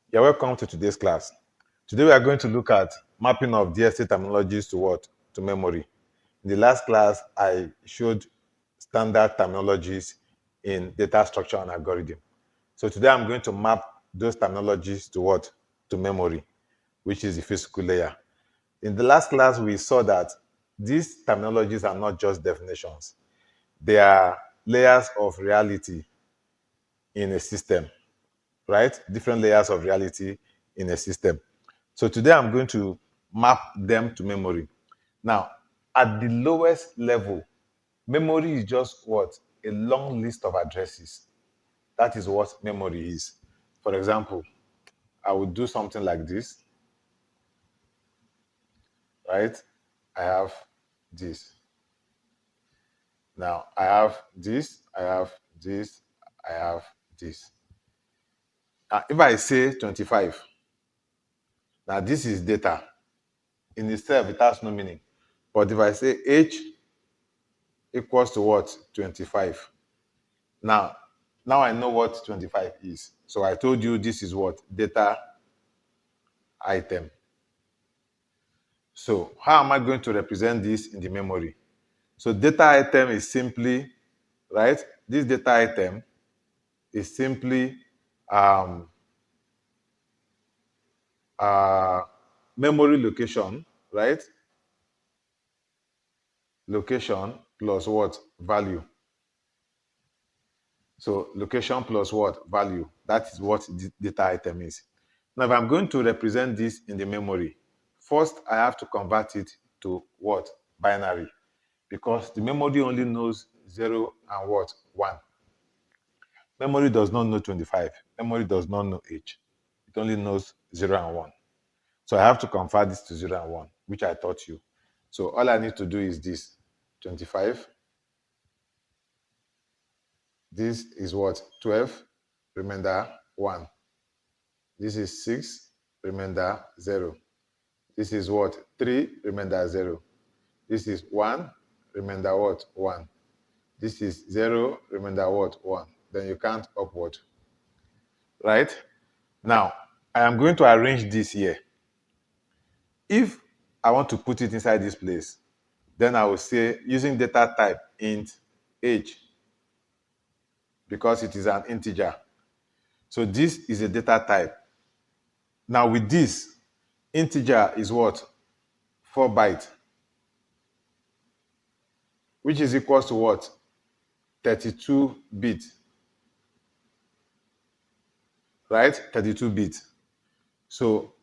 You're welcome to today's class. Today we are going to look at mapping of DSA terminologies to what? To memory. In the last class, I showed standard terminologies in data structure and algorithm. So today I'm going to map those terminologies to what? To memory, which is the physical layer. In the last class, we saw that these terminologies are not just definitions. They are layers of reality in a system, right? Different layers of reality in a system. So today I'm going to map them to memory. Now, at the lowest level, memory is just what? A long list of addresses. That is what memory is. For example, I would do something like this, right? I have this. Now, I have this, I have this, I have this. If I say 25, now this is data. In itself, it has no meaning. But if I say H equals to what? 25. Now I know what 25 is. So I told you this is what? Data item. So how am I going to represent this in the memory? So data item is simply, right? This data item is simply um, memory location, right? Location plus what? Value. So location plus what? Value. That is what the data item is. Now, if I'm going to represent this in the memory, first I have to convert it to what? Binary. Because the memory only knows 0 and what? 1. Memory does not know 25. Memory does not know H. It only knows 0 and 1. So I have to convert this to 0 and 1, which I taught you. So all I need to do is this. 25. This is what? 12. Remainder 1. This is 6. Remainder 0. This is what? 3. Remainder 0. This is 1. Remainder what? 1. This is 0. Remainder what? 1. Then you count upward. Right? Now, I am going to arrange this here. If I want to put it inside this place, then I will say using data type int age because it is an integer. So this is a data type. Now with this, integer is what? 4 byte, which is equals to what? 32 bit, right? 32 bit. So,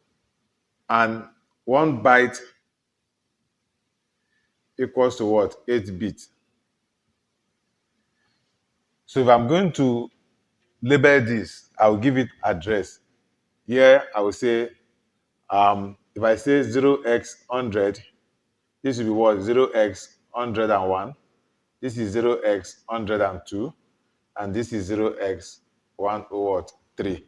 and 1 byte equals to what? 8 bit. So if I'm going to label this, I'll give it address. Here I will say, if I say 0x100, this will be what? 0x101. This is 0x102, and this is 0x103.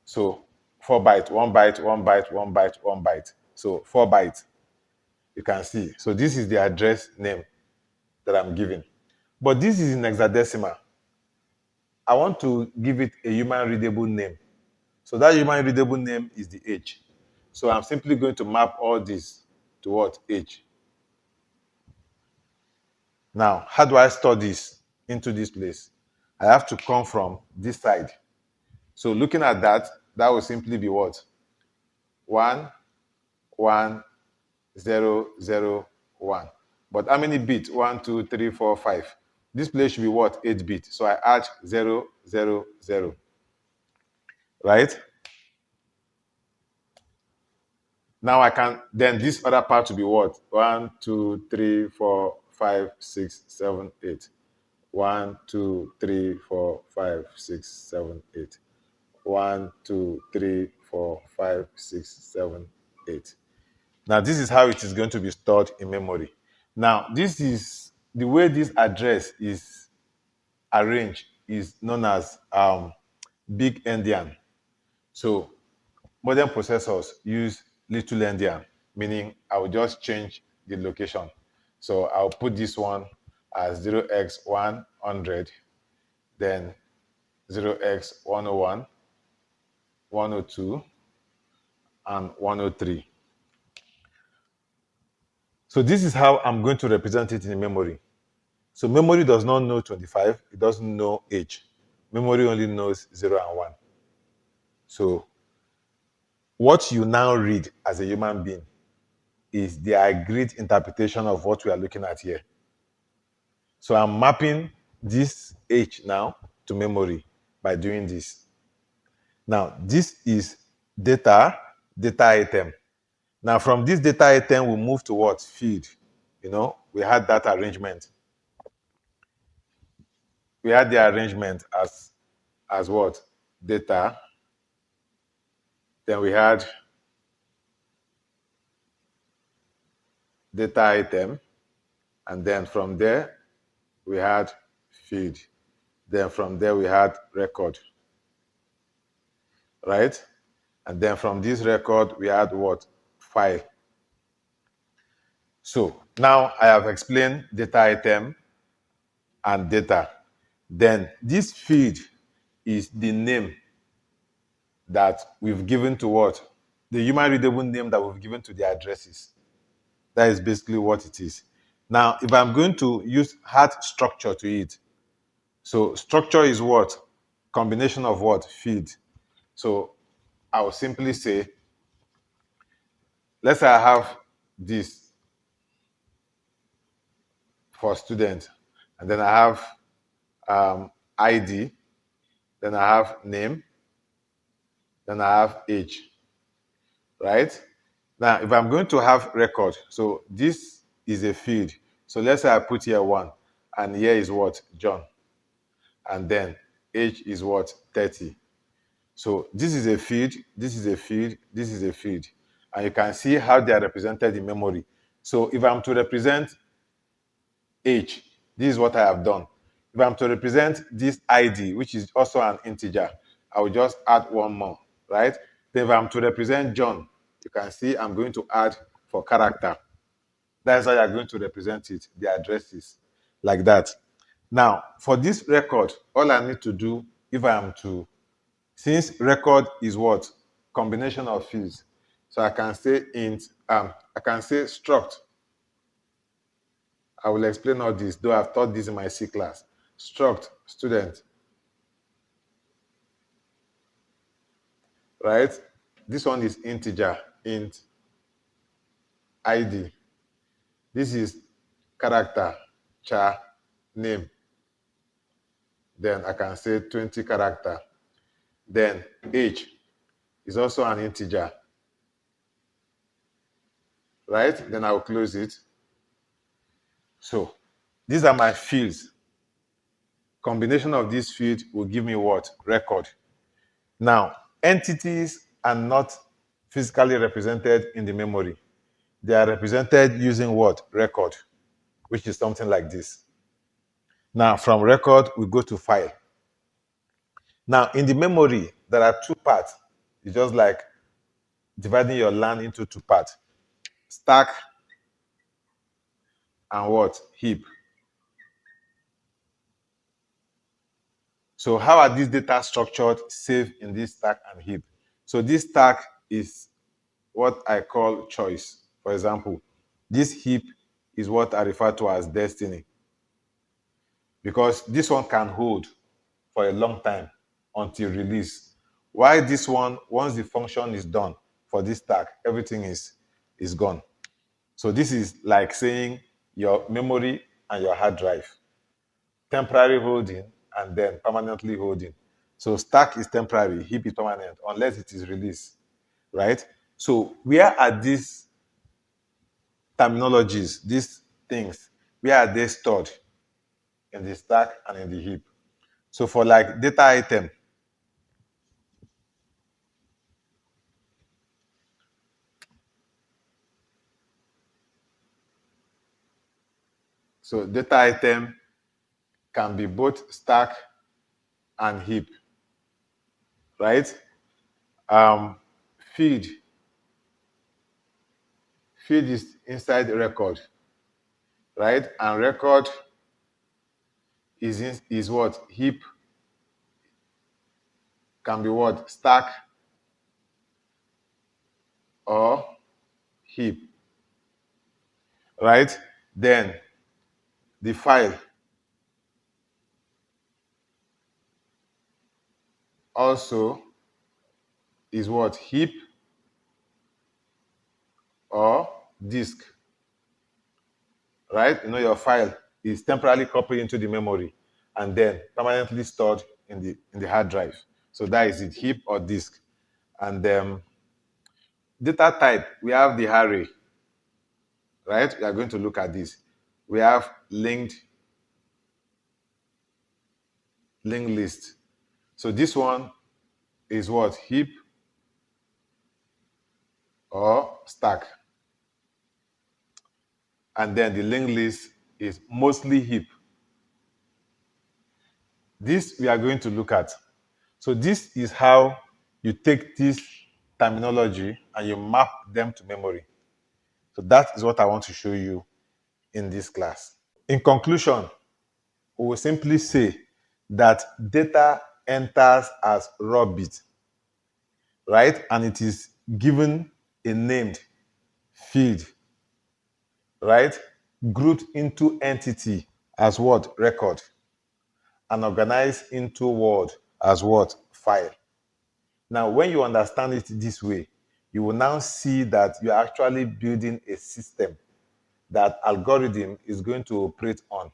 So 4 byte, 1 byte, 1 byte, 1 byte, 1 byte. So 4 bytes. You can see. So this is the address name that I'm giving. But this is in hexadecimal. I want to give it a human readable name. So that human readable name is the H. So I'm simply going to map all this to what? H. Now, how do I store this into this place? I have to come from this side. So looking at that, that will simply be what? 1, 1, 0, 0, 1. But how many bits? 1, 2, 3, 4, 5. This place should be what? 8 bits. So I add 0, 0, 0. Right? Now I can, then this other part will be what? 1, 2, 3, 4, 5, 6, 7, 8. 1, 2, 3, 4, 5, 6, 7, 8. 1, 2, 3, 4, 5, 6, 7, 8. Now this is how it is going to be stored in memory. Now this is the way this address is arranged is known as big endian. So modern processors use little endian, meaning I will just change the location. So I'll put this one as 0x100, then 0x101, 102, and 103. So this is how I'm going to represent it in memory. So memory does not know 25, it doesn't know age. Memory only knows 0 and 1. So what you now read as a human being is the agreed interpretation of what we are looking at here. So I'm mapping this age now to memory by doing this. Now, this is data item. Now, from this data item, we move to what? Field. We had that arrangement. We had the arrangement as what? Data. Then we had data item. And then from there, we had field. Then from there, we had record. Right? And then from this record, we had what? File. So now I have explained data item and data. Then this field is the name that we've given to what? The human readable name that we've given to the addresses. That is basically what it is. Now, if I'm going to add structure to it, so structure is what? Combination of what? Field. So I will simply say, let's say I have this for student, and then I have ID, then I have name, then I have age, right? Now, if I'm going to have record, so this is a field. So let's say I put here 1, and here is what? John. And then age is what? 30. So this is a field, this is a field, this is a field. And you can see how they are represented in memory. So if I'm to represent age, this is what I have done. If I'm to represent this ID, which is also an integer, I will just add 1 more, right? Then if I'm to represent John, you can see I'm going to add for character. That's how you're going to represent it, the addresses, like that. Now, for this record, all I need to do, if I am to, since record is what? Combination of fields. So I can say I can say struct. I will explain all this, though I've taught this in my C class. Struct, student, right? This one is integer, int, ID. This is character, char, name. Then I can say 20 character. Then age is also an integer, right? Then I'll close it. So these are my fields. Combination of these fields will give me what? Record. Now, entities are not physically represented in the memory. They are represented using what? Record, which is something like this. Now, from record, we go to file. Now, in the memory, there are 2 parts. It's just like dividing your land into 2 parts. Stack and what? Heap. So how are these data structured, saved in this stack and heap? So this stack is what I call choice. For example, this heap is what I refer to as destiny, because this one can hold for a long time until release. Why this one, once the function is done for this stack, everything is gone. So this is like saying your memory and your hard drive. Temporary holding and then permanently holding. So stack is temporary, heap is permanent, unless it is released, right? So where are these terminologies, these things, where are they stored? In the stack and in the heap. So for like data item, so data item can be both stack and heap, right? Um, feed, feed is inside the record, right? And record is what? Heap can be what? Stack or heap, right? Then the file also is what? Heap or disk, right? You know, your file is temporarily copied into the memory and then permanently stored in the hard drive. So that is it, heap or disk. And data type, we have the array, right? We are going to look at this. We have linked list. So this one is what? Heap or stack. And then the linked list is mostly heap. This we are going to look at. So this is how you take this terminology and you map them to memory. So that is what I want to show you in this class. In conclusion, we will simply say that data enters as raw bit, right? And it is given a named field, right? Grouped into entity as what? Record. And organized into word as what? File. Now, when you understand it this way, you will now see that you are actually building a system that algorithm is going to operate on.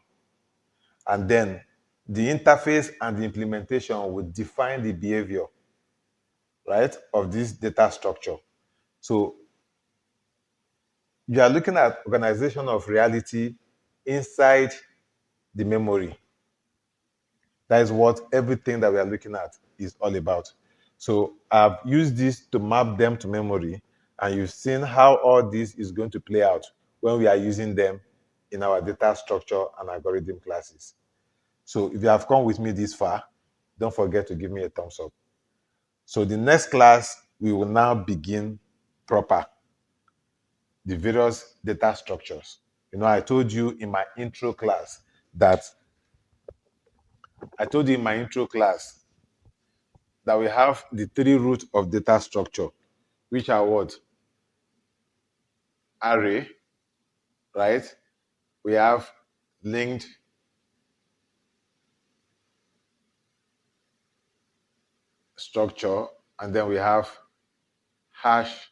And then the interface and the implementation will define the behavior, right, of this data structure. So you are looking at organization of reality inside the memory. That is what everything that we are looking at is all about. So I've used this to map them to memory, and you've seen how all this is going to play out when we are using them in our data structure and algorithm classes. So if you have come with me this far, don't forget to give me a thumbs up. So the next class, we will now begin proper the various data structures. You know, I told you in my intro class that we have the three roots of data structure, which are what? Array, right? We have linked structure, and then we have hash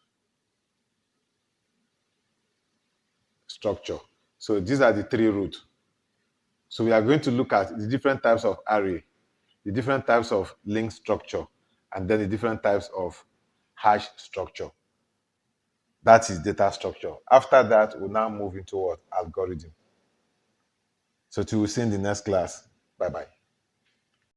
structure. So these are the three roots. So we are going to look at the different types of array, the different types of linked structure, and then the different types of hash structure. That is data structure. After that, we'll now move into what? Algorithm. So till we see in the next class. Bye-bye.